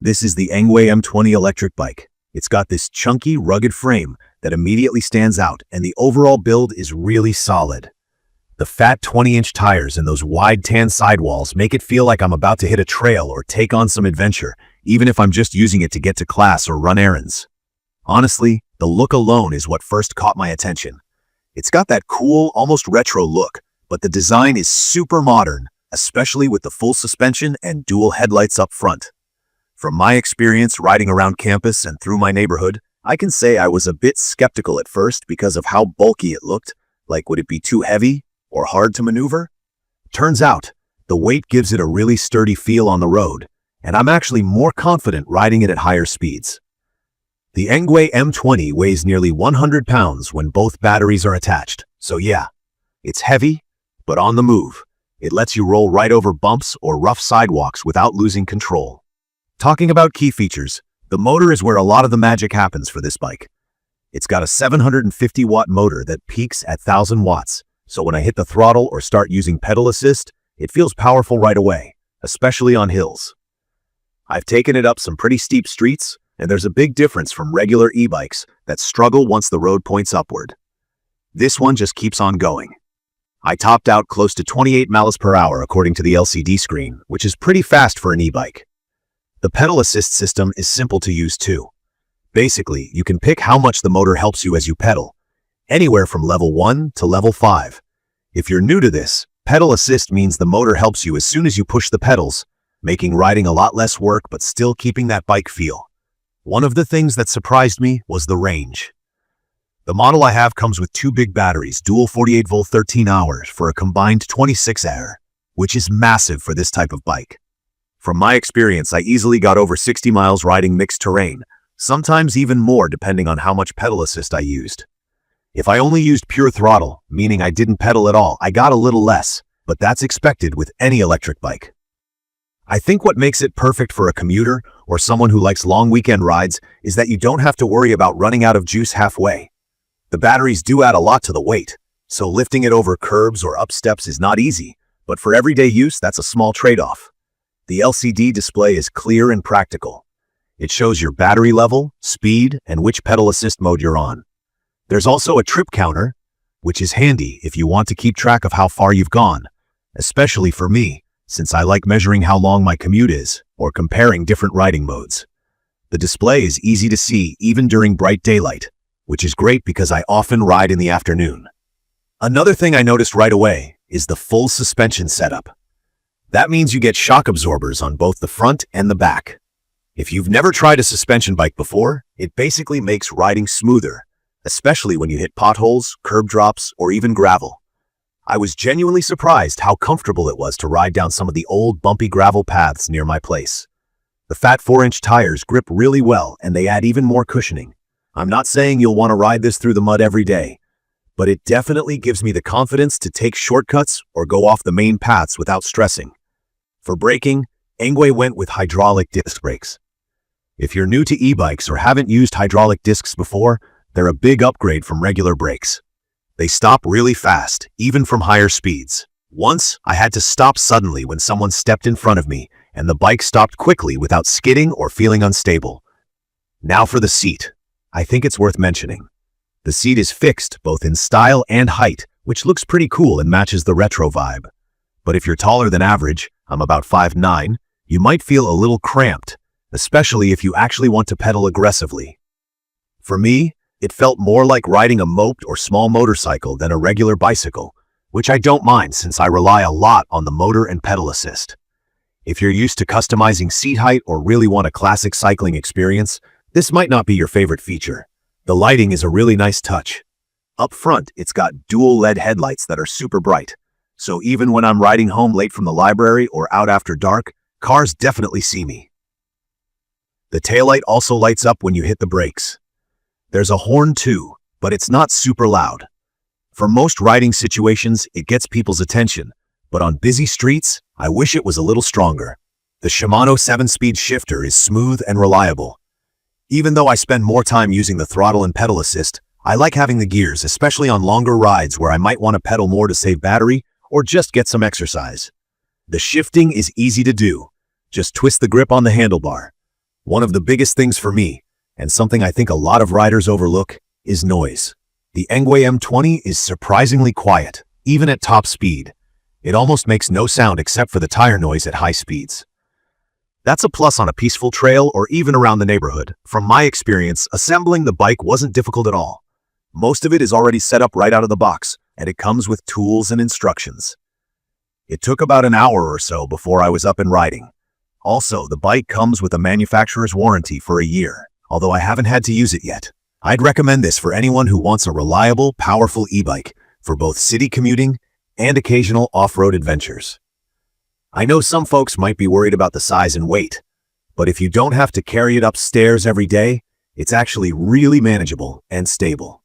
This is the ENGWE M20 electric bike. It's got this chunky, rugged frame that immediately stands out, and the overall build is really solid. The fat 20-inch tires and those wide tan sidewalls make it feel like I'm about to hit a trail or take on some adventure, even if I'm just using it to get to class or run errands. Honestly, the look alone is what first caught my attention. It's got that cool, almost retro look, but the design is super modern, especially with the full suspension and dual headlights up front. From my experience riding around campus and through my neighborhood, I can say I was a bit skeptical at first because of how bulky it looked. Like, would it be too heavy or hard to maneuver? Turns out, the weight gives it a really sturdy feel on the road, and I'm actually more confident riding it at higher speeds. The ENGWE M20 weighs nearly 100 pounds when both batteries are attached, so yeah, it's heavy, but on the move. It lets you roll right over bumps or rough sidewalks without losing control. Talking about key features, the motor is where a lot of the magic happens for this bike. It's got a 750-watt motor that peaks at 1,000 watts, so when I hit the throttle or start using pedal assist, it feels powerful right away, especially on hills. I've taken it up some pretty steep streets, and there's a big difference from regular e-bikes that struggle once the road points upward. This one just keeps on going. I topped out close to 28 miles per hour according to the LCD screen, which is pretty fast for an e-bike. The pedal assist system is simple to use too. Basically, you can pick how much the motor helps you as you pedal, anywhere from level 1 to level 5. If you're new to this, pedal assist means the motor helps you as soon as you push the pedals, making riding a lot less work but still keeping that bike feel. One of the things that surprised me was the range. The model I have comes with two big batteries, dual 48-volt 13 hours for a combined 26 hours, which is massive for this type of bike. From my experience, I easily got over 60 miles riding mixed terrain, sometimes even more depending on how much pedal assist I used. If I only used pure throttle, meaning I didn't pedal at all, I got a little less, but that's expected with any electric bike. I think what makes it perfect for a commuter or someone who likes long weekend rides is that you don't have to worry about running out of juice halfway. The batteries do add a lot to the weight, so lifting it over curbs or up steps is not easy, but for everyday use, that's a small trade-off. The LCD display is clear and practical. It shows your battery level, speed, and which pedal assist mode you're on. There's also a trip counter, which is handy if you want to keep track of how far you've gone, especially for me, since I like measuring how long my commute is or comparing different riding modes. The display is easy to see even during bright daylight, which is great because I often ride in the afternoon. Another thing I noticed right away is the full suspension setup. That means you get shock absorbers on both the front and the back. If you've never tried a suspension bike before, it basically makes riding smoother, especially when you hit potholes, curb drops, or even gravel. I was genuinely surprised how comfortable it was to ride down some of the old bumpy gravel paths near my place. The fat 4-inch tires grip really well and they add even more cushioning. I'm not saying you'll want to ride this through the mud every day, but it definitely gives me the confidence to take shortcuts or go off the main paths without stressing. For braking, ENGWE went with hydraulic disc brakes. If you're new to e-bikes or haven't used hydraulic discs before, they're a big upgrade from regular brakes. They stop really fast, even from higher speeds. Once, I had to stop suddenly when someone stepped in front of me, and the bike stopped quickly without skidding or feeling unstable. Now for the seat. I think it's worth mentioning. The seat is fixed both in style and height, which looks pretty cool and matches the retro vibe. But if you're taller than average, I'm about 5'9", you might feel a little cramped, especially if you actually want to pedal aggressively. For me, it felt more like riding a moped or small motorcycle than a regular bicycle, which I don't mind since I rely a lot on the motor and pedal assist. If you're used to customizing seat height or really want a classic cycling experience, this might not be your favorite feature. The lighting is a really nice touch. Up front, it's got dual LED headlights that are super bright, so even when I'm riding home late from the library or out after dark, cars definitely see me. The taillight also lights up when you hit the brakes. There's a horn too, but it's not super loud. For most riding situations, it gets people's attention, but on busy streets, I wish it was a little stronger. The Shimano 7-speed shifter is smooth and reliable. Even though I spend more time using the throttle and pedal assist, I like having the gears, especially on longer rides where I might want to pedal more to save battery or just get some exercise. The shifting is easy to do. Just twist the grip on the handlebar. One of the biggest things for me, and something I think a lot of riders overlook, is noise. The ENGWE M20 is surprisingly quiet, even at top speed. It almost makes no sound except for the tire noise at high speeds. That's a plus on a peaceful trail or even around the neighborhood. From my experience, assembling the bike wasn't difficult at all. Most of it is already set up right out of the box, and it comes with tools and instructions. It took about an hour or so before I was up and riding. Also, the bike comes with a manufacturer's warranty for a year, although I haven't had to use it yet. I'd recommend this for anyone who wants a reliable, powerful e-bike for both city commuting and occasional off-road adventures. I know some folks might be worried about the size and weight, but if you don't have to carry it upstairs every day, it's actually really manageable and stable.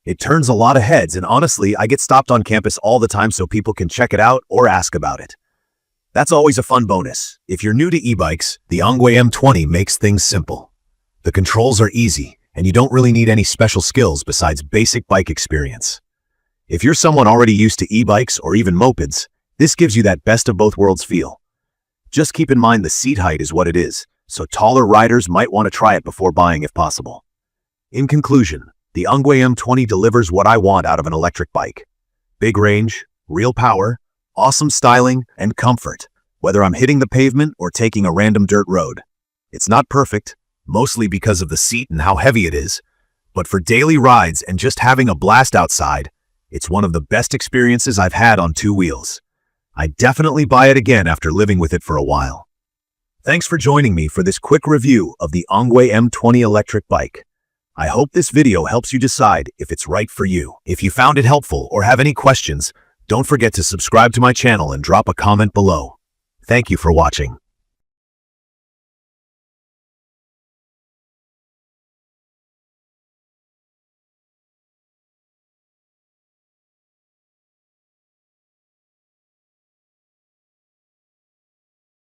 It turns a lot of heads, and honestly, I get stopped on campus all the time so people can check it out or ask about it. That's always a fun bonus. If you're new to e-bikes, the ENGWE M20 makes things simple. The controls are easy, and you don't really need any special skills besides basic bike experience. If you're someone already used to e-bikes or even mopeds, this gives you that best of both worlds feel. Just keep in mind the seat height is what it is, so taller riders might want to try it before buying if possible. In conclusion, the ENGWE M20 delivers what I want out of an electric bike. Big range, real power, awesome styling, and comfort, whether I'm hitting the pavement or taking a random dirt road. It's not perfect, mostly because of the seat and how heavy it is, but for daily rides and just having a blast outside, it's one of the best experiences I've had on two wheels. I'd definitely buy it again after living with it for a while. Thanks for joining me for this quick review of the ENGWE M20 electric bike. I hope this video helps you decide if it's right for you. If you found it helpful or have any questions, don't forget to subscribe to my channel and drop a comment below. Thank you for watching.